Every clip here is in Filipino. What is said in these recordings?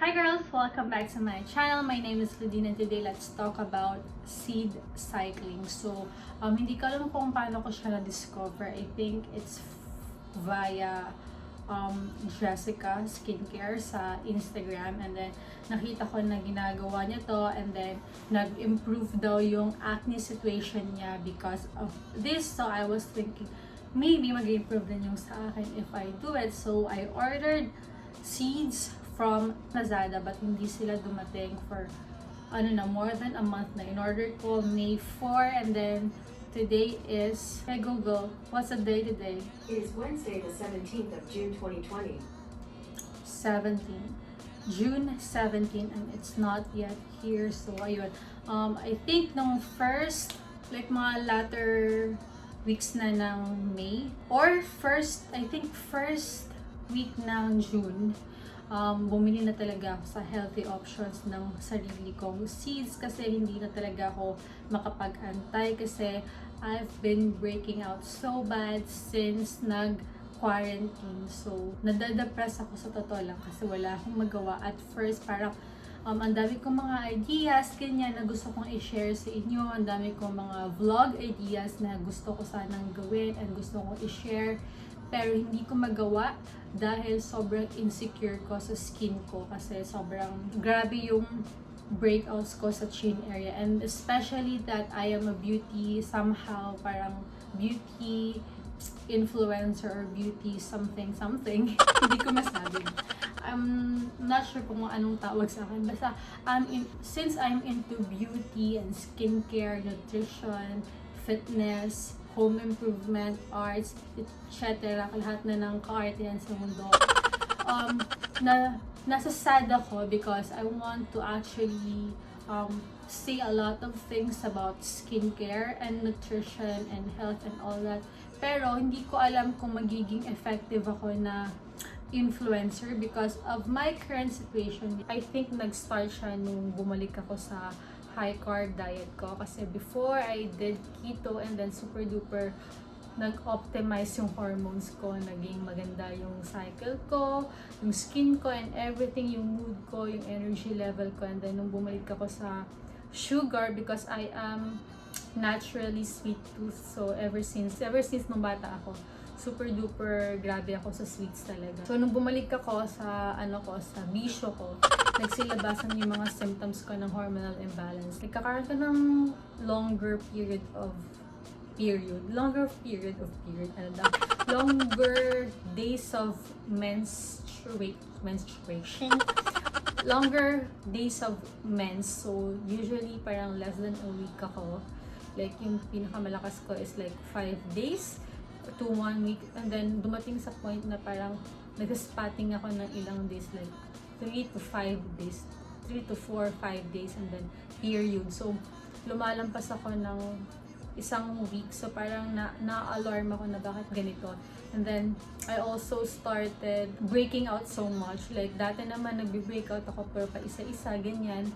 Hi girls! Welcome back to my channel. My name is Claudine and today let's talk about seed cycling. So, hindi ko alam kung paano ko siya na-discover. I think it's via Jessica Skincare sa Instagram, and then nakita ko na ginagawa niya to, and then nag-improve daw yung acne situation niya because of this. So, I was thinking maybe mag-improve din yung sa akin if I do it. So, I ordered seeds from Lazada but hindi sila dumating for more than a month na. In order ko May 4 and then today is, hey Google, what's the day today? It is Wednesday the 17th of June 2020. 17. June 17 and it's not yet here. So ayun. I think nung first, like mga latter weeks na ng May or first week ng June, bumili na talaga ako sa healthy options ng sarili kong seeds kasi hindi na talaga ako makapag-antay kasi I've been breaking out so bad since nag-quarantine. So, nadadepress ako sa totoo lang kasi wala akong magawa. At first, parang ang dami kong mga ideas, ganyan, na gusto kong i-share sa inyo. Ang dami kong mga vlog ideas na gusto ko sanang gawin and gusto kong i-share. Pero hindi ko magawa dahil sobrang insecure ko sa skin ko kasi sobrang grabe yung breakouts ko sa chin area, and especially that I am a beauty, somehow parang beauty influencer or beauty something hindi ko masabi. I'm not sure kung anong tawag sa akin. Basta since I'm into beauty and skincare, nutrition, fitness, home improvement, arts, etc. Lahat na ng ka-arte yan sa mundo. Nasa sad ako because I want to actually say a lot of things about skincare and nutrition and health and all that. Pero hindi ko alam kung magiging effective ako na influencer because of my current situation. I think nag-start siya nung bumalik ako sa high carb diet ko kasi before I did keto and then super duper nag-optimize yung hormones ko, naging maganda yung cycle ko, yung skin ko and everything, yung mood ko, yung energy level ko, and then nung bumalik ako sa sugar because I am naturally sweet tooth, so ever since nung bata ako, super duper grabe ako sa sweets talaga. So nung bumalik ako sa sa bisyo ko, nagsilabasan yung mga symptoms ko ng hormonal imbalance. Nagkakaroon ko ng longer days of menstruation, longer days of mens. So usually parang less than a week ako. Like yung pinakamalakas ko is like 5 days to 1 week, and then dumating sa point na parang nag-spotting ako ng ilang days, like 3 to 4, 5 days, and then period. So lumalampas ako ng isang week, so parang na-alarm ako na bakit ganito. And then I also started breaking out so much. Like dati naman nagbe-breakout ako pero pa isa-isa ganyan.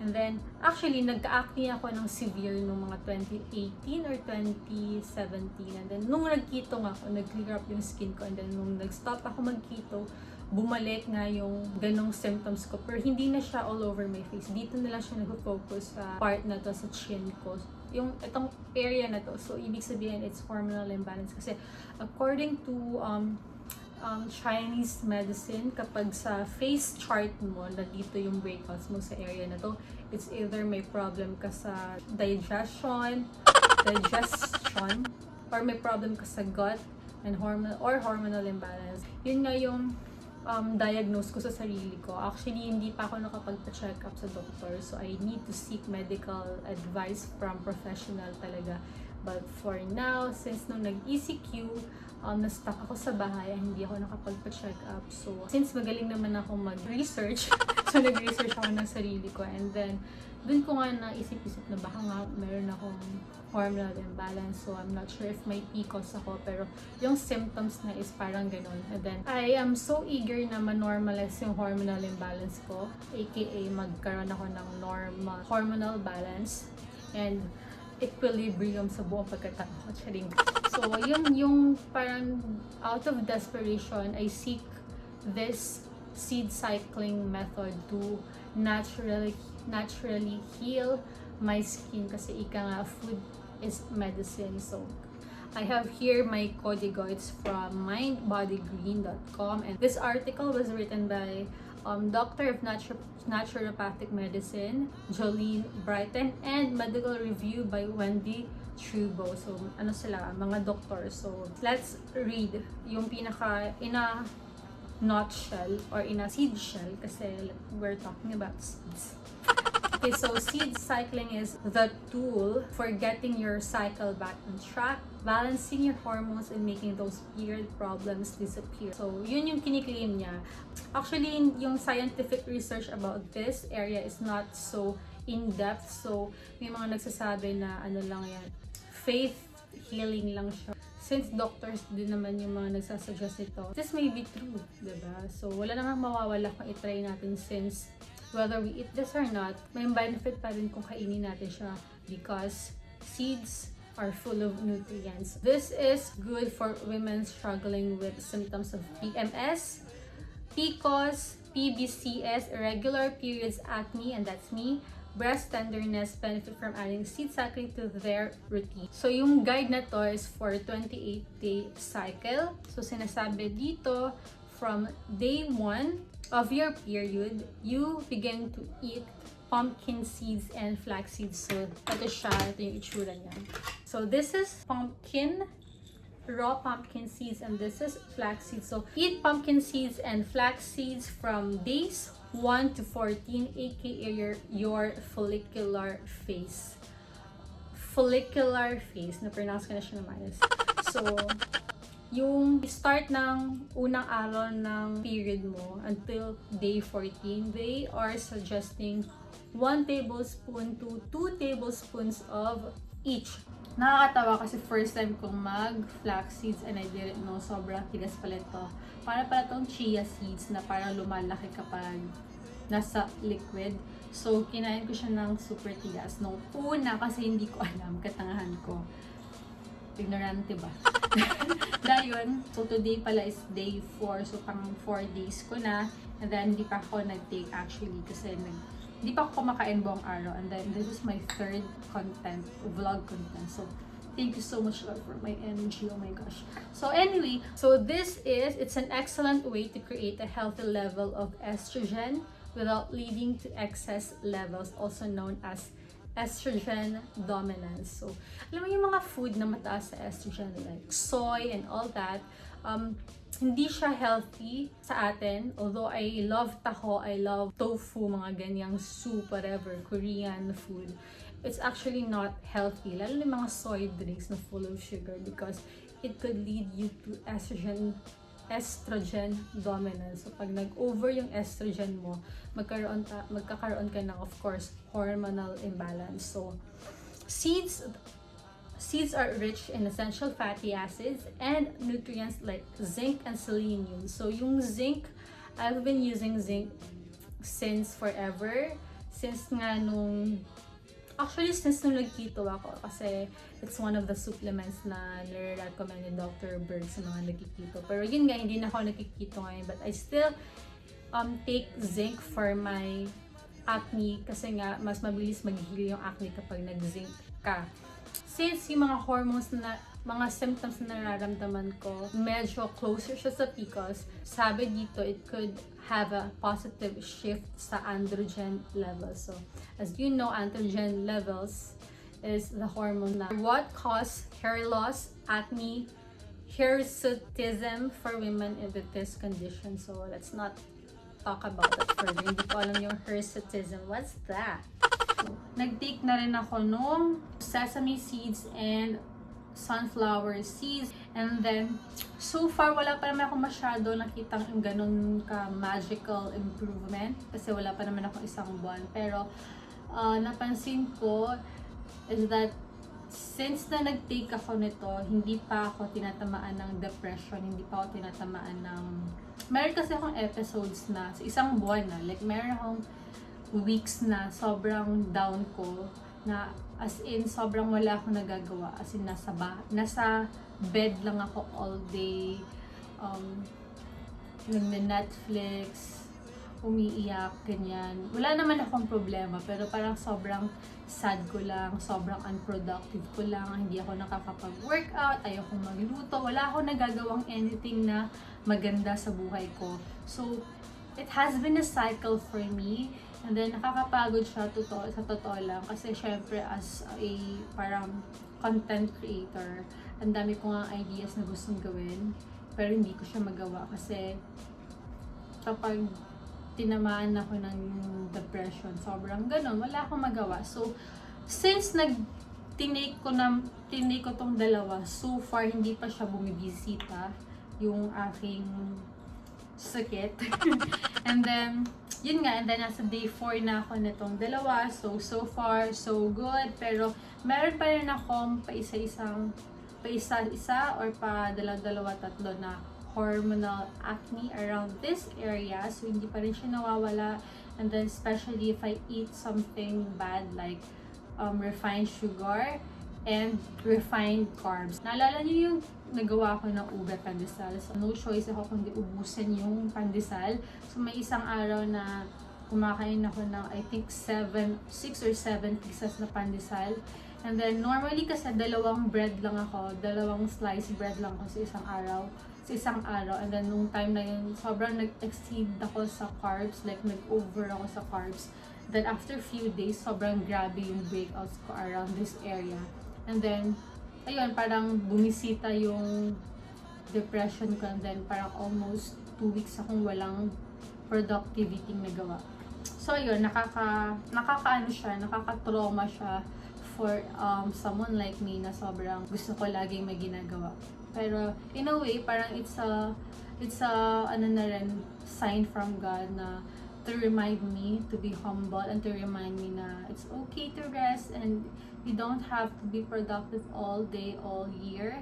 And then, actually, nagka-acne ako ng severe nung mga 2018 or 2017. And then, nung nag-keto nga ako, nag-clear up yung skin ko. And then, nung nag-stop ako mag-keto, bumalik nga yung ganong symptoms ko. Pero hindi na siya all over my face. Dito na lang siya nag-focus sa part na to, sa chin ko. Yung itong area na to. So, ibig sabihin, it's hormonal imbalance. Kasi, according to Chinese medicine, kapag sa face chart mo, nandito yung breakouts mo sa area na to, it's either may problem ka sa digestion, or may problem ka sa gut and hormonal imbalance. Yun nga yung diagnose ko sa sarili ko. Actually, hindi pa ako nakapagpa-check up sa doctor, so I need to seek medical advice from professional talaga. But for now, since nung nag-ECQ, na-stuck ako sa bahay, hindi ako nakapagpa-check up. So, since magaling naman ako mag-research, so nag-research ako ng sarili ko. And then, dun ko nga naisip-isip na baka nga meron akong hormonal imbalance. So, I'm not sure if may PCOS ako, pero yung symptoms na is parang ganon. And then, I am so eager na ma-normalize yung hormonal imbalance ko, aka magkaroon ako ng normal hormonal balance and equilibrium sa buong pagkatao ko. So, yun yung parang out of desperation, I seek this seed cycling method to naturally heal my skin kasi ika nga food is medicine. So I have here my corticoids from mindbodygreen.com, and this article was written by Doctor of Naturopathic Medicine Jolene Brighton and medical review by Wendy Trubo. So ano sila, mga doctor. So let's read yung pinaka in a nutshell or in a seed shell kasi we're talking about seeds. Okay, so seed cycling is the tool for getting your cycle back on track, balancing your hormones, and making those period problems disappear. So, yun yung kiniklaim niya. Actually, yung scientific research about this area is not so in-depth. So, may mga nagsasabi na ano lang yan, faith healing lang siya. Since doctors din naman yung mga nagsasuggest ito, this may be true, diba? So, wala namang mawawala kung itry natin since whether we eat this or not, may benefit pa rin kung kainin natin siya because seeds are full of nutrients. This is good for women struggling with symptoms of PMS, PCOS, PBCS, irregular periods, acne, and that's me. Breast tenderness benefit from adding seed cycling to their routine. So, yung guide na to is for 28-day cycle. So, sinasabi dito, from day 1 of your period, you begin to eat pumpkin seeds and flax seeds. So, ito siya. Ito yung itsura niya. So, this is raw pumpkin seeds, and this is flax seeds. So, eat pumpkin seeds and flax seeds from days 1 to 14, aka your follicular phase. Follicular phase. Na-pronounce ko na siya naman. So, yung start ng unang araw ng period mo until day 14, they are suggesting 1 tablespoon to 2 tablespoons of each. Nakakatawa kasi first time kong mag-flax seeds and I didn't know sobrang tigas pala ito. Para pala itong chia seeds na parang lumalaki kapag nasa liquid. So, kinain ko siya ng super tigas. Nung una kasi hindi ko alam, katangahan ko. Ignorante ba? Dahil so today pala is day 4, so pang 4 days ko na, and then hindi pa ako nag-take actually kasi hindi pa ako kumakain buong araw, and then this is my third vlog content, so thank you so much Lord for my energy, oh my gosh. So anyway, so it's an excellent way to create a healthy level of estrogen without leading to excess levels, also known as estrogen dominance. So, alam mo yung mga food na mataas sa estrogen like soy and all that, hindi siya healthy sa atin. Although I love taho, I love tofu, mga ganyang soup, whatever, Korean food. It's actually not healthy. Lalo yung mga soy drinks na full of sugar because it could lead you to estrogen dominance. So, pag nag-over yung estrogen mo, magkakaroon ka ng, of course, hormonal imbalance. So, seeds are rich in essential fatty acids and nutrients like zinc and selenium. So, yung zinc, I've been using zinc since forever. Since nag-keto ako kasi it's one of the supplements na nire-recommend ni Dr. Berg sa mga nagkikito. Pero yun nga, hindi na ako nagkikito ngayon, but I still take zinc for my acne kasi nga mas mabilis mag-heal yung acne kapag nag-zinc ka. Since yung mga hormones mga symptoms na nararamdaman ko, medyo closer siya sa PCOS, sabi dito, it could have a positive shift sa androgen levels. So, as you know, androgen levels is the hormone na what cause hair loss, acne, hirsutism for women with this condition. So, let's not talk about that further. Hindi ko alam yung hirsutism. What's that? Nag-take na rin ako nung sesame seeds and sunflower seeds, and then so far wala pa naman ako masyado nakitang yung ganun ka magical improvement kasi wala pa naman ako isang buwan, pero napansin ko is that since na nag-take ako nito, hindi pa ako tinatamaan ng depression, hindi pa ako tinatamaan ng meron kasi akong episodes na sa isang buwan na, like meron akong weeks na sobrang down ko, na as in sobrang wala akong nagagawa, as in nasa bed lang ako all day, nag-Netflix, umiiyak, ganyan. Wala naman akong problema, pero parang sobrang sad ko lang, sobrang unproductive ko lang, hindi ako nakakapag-workout, ayokong magluto, wala akong nagagawang anything na maganda sa buhay ko. So, it has been a cycle for me, and then nakakapagod siya sa totoo lang, kasi syempre as a parang content creator, ang dami ko nga ideas na gustong gawin, pero hindi ko siya magawa kasi kapag tinamaan ako ng depression, sobrang ganun, wala akong magawa. So, since tinake ko tong dalawa, so far hindi pa siya bumibisita yung aking sakit. And then, yun nga, and then nasa day 4 na ako nitong dalawa. So far, so good. Pero, meron pa rin akong isa-isa or pa dalawa, tatlo na hormonal acne around this area, so hindi pa rin siya nawawala. And then especially if I eat something bad like refined sugar and refined carbs. Naalala niyo yung nagawa ko ng ube pandesal? So no choice ako kundi ubusin yung pandesal. So may isang araw na kumakain ako ng I think 6 or 7 pieces na pandesal. And then normally kasi dalawang slice bread lang ako sa isang araw, and then nung time na yun, sobrang nag-exceed ako sa carbs, like nag-over ako sa carbs. Then after few days, sobrang grabe yung breakouts ko around this area. And then, ayun, parang bumisita yung depression ko, and then parang almost 2 weeks akong walang productivity nagawa. So ayun, nakaka-trauma siya for someone like me na sobrang gusto ko laging may ginagawa. Pero in a way, parang it's a ano na rin, sign from God na to remind me to be humble and to remind me na it's okay to rest and you don't have to be productive all day, all year.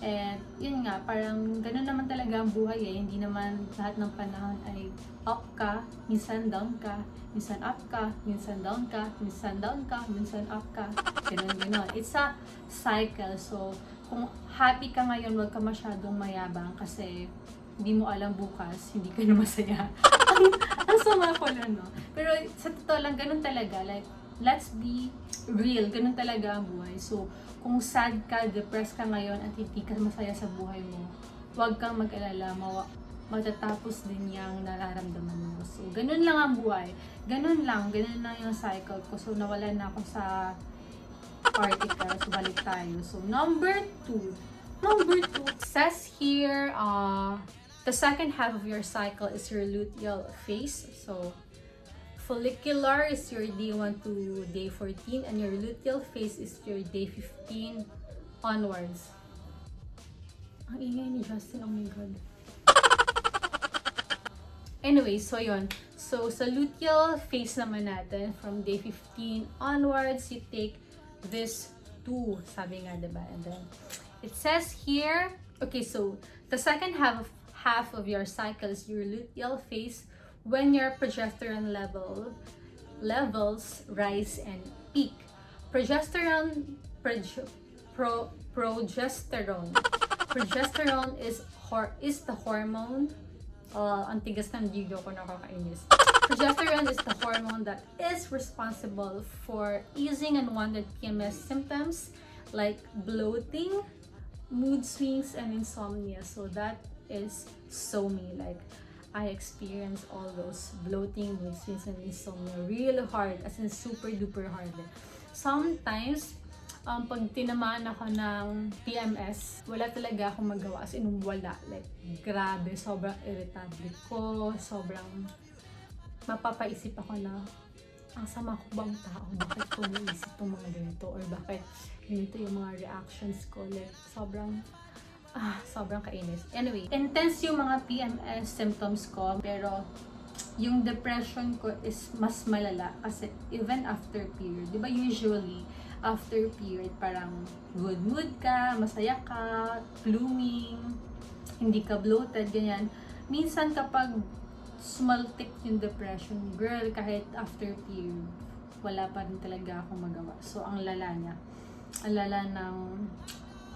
And yun nga, parang ganun naman talaga ang buhay eh. Hindi naman lahat ng panahon ay up ka, minsan down ka, minsan up ka, minsan down ka, minsan down ka, minsan up ka. Ganun. It's a cycle. So, kung happy ka ngayon, wag ka masyadong mayabang kasi hindi mo alam bukas, hindi ka na masaya. Ang sama ko lang, no? Pero sa totoo lang, ganun talaga. Like, let's be real. Ganun talaga ang buhay. So, kung sad ka, depressed ka ngayon at hindi ka masaya sa buhay mo, huwag kang mag-alala, matatapos din yung nararamdaman mo. So, ganun lang ang buhay. Ganun lang yung cycle ko. So, nawala na ako sa article. So, balik tayo. So, number 2, it says here, the second half of your cycle is your luteal phase. So, follicular is your day 1 to day 14, and your luteal phase is your day 15 onwards. Ang ingay ni Justin, oh my god. Anyway, so yun. So, sa luteal phase naman natin, from day 15 onwards, you take this 2, sabi nga, diba? And then, it says here, okay, so, the second half of your cycle is your luteal phase, when your progesterone levels rise and peak. Progesterone is the hormone. Ang tigas ng video ko, nakakainis. Progesterone is the hormone that is responsible for easing unwanted PMS symptoms like bloating, mood swings, and insomnia. So that is so me. Like, I experienced all those bloating, mood swings, and insomnia really hard, as in super duper hard. Sometimes, pag tinamaan ako ng PMS, wala talaga akong magawa, as in wala. Like, grabe, sobrang irritable ko, sobrang mapapaisip ako na, ang sama ko bang tao? Bakit ko naisip itong mga ganito? Or bakit ganito yung mga reactions ko? Like, sobrang kainis. Anyway, intense yung mga PMS symptoms ko, pero yung depression ko is mas malala kasi even after period, di ba usually after period parang good mood ka, masaya ka, blooming, hindi ka bloated, ganyan. Minsan kapag sumaltik yung depression, girl, kahit after period, wala pa rin talaga akong magawa. So, ang lala niya. Ang lala ng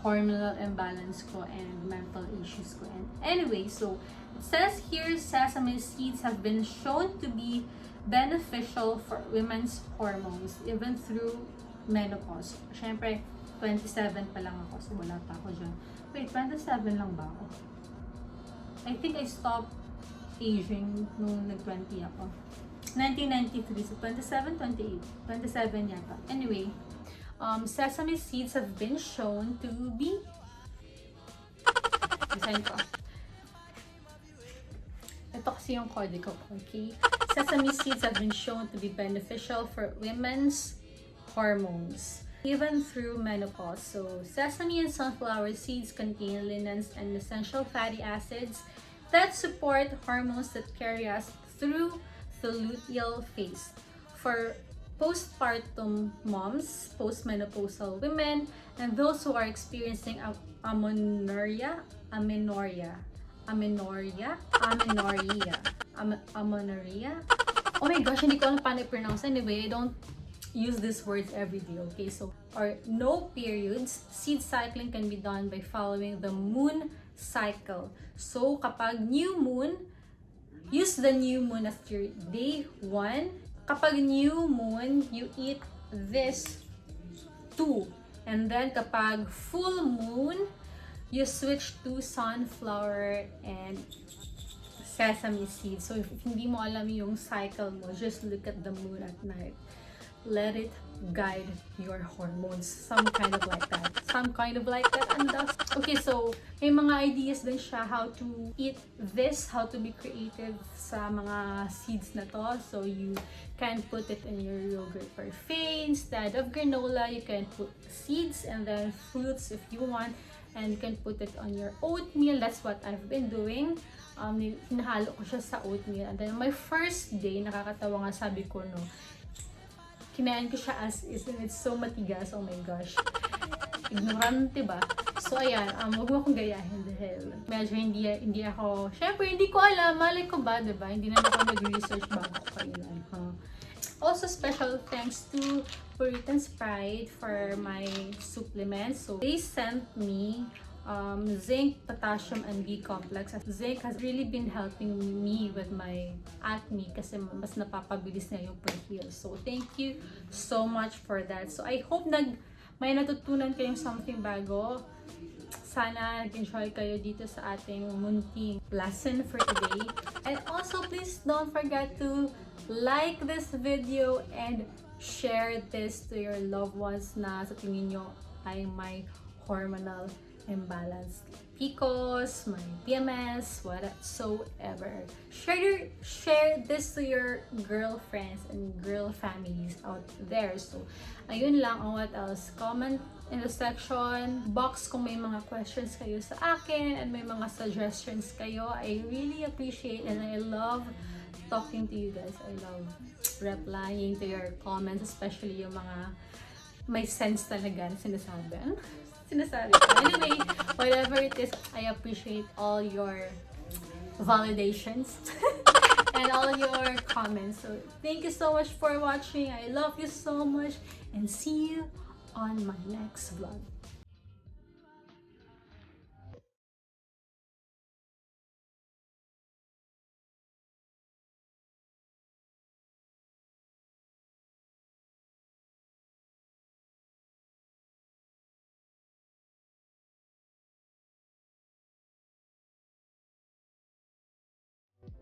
hormonal imbalance ko and mental issues ko. And anyway, so it says here, sesame seeds have been shown to be beneficial for women's hormones even through menopause. Syempre, 27 pa lang ako, so wala pa ako dyan. Wait, 27 lang ba ako? I think I stopped aging nung nag-20 ako. 1993, so 27, 28, 27 yata. Anyway, sesame seeds have been shown to be, design ko. Ito kasi yung code ko, okay? Sesame seeds have been shown to be beneficial for women's hormones, even through menopause. So, sesame and sunflower seeds contain linens and essential fatty acids that support hormones that carry us through the luteal phase. For postpartum moms, postmenopausal women, and those who are experiencing amenorrhea. Oh my gosh, hindi ko alam paano i-pronounce. Anyway, I don't use these words every day, okay? So, or no periods, seed cycling can be done by following the moon cycle. So, kapag new moon, use the new moon as your day 1. Kapag new moon, you eat this 2. And then kapag full moon, you switch to sunflower and sesame seeds. So if hindi mo alam yung cycle mo, just look at the moon at night. Let it guide your hormones. Some kind of like that. And okay, so may mga ideas din siya how to eat this, how to be creative sa mga seeds na to. So you can put it in your yogurt parfait. Instead of granola, you can put seeds and then fruits if you want. And you can put it on your oatmeal. That's what I've been doing. Hinahalo ko siya sa oatmeal. And then my first day, nakakatawa nga sabi ko, no, kinain ko siya as is and it's so matigas. Oh my gosh. Ignorante ba? So ayan, huwag mo akong gayahin dahil medyo hindi ako, syempre hindi ko alam, malay ko ba, diba? Hindi na ako nag-research bago ko kailan. Also, special thanks to Puritan's Pride for my supplements. So they sent me zinc, potassium, and B complex. Zinc has really been helping me with my acne kasi mas napapabilis na yung pag-heal. So thank you so much for that. So I hope may natutunan kayong something bago. Sana nag-enjoy kayo dito sa ating munting lesson for today. And also, please don't forget to like this video and share this to your loved ones na sa tingin nyo ay may hormonal imbalance, PCOS, my PMS, whatsoever. Share this to your girlfriends and girl families out there. So, ayun lang. What else? Comment in the section box kung may mga questions kayo sa akin and may mga suggestions kayo. I really appreciate and I love talking to you guys. I love replying to your comments, especially yung mga may sense talaga na sinasabi. Anyway, whatever it is, I appreciate all your validations and all your comments. So thank you so much for watching. I love you so much and see you on my next vlog.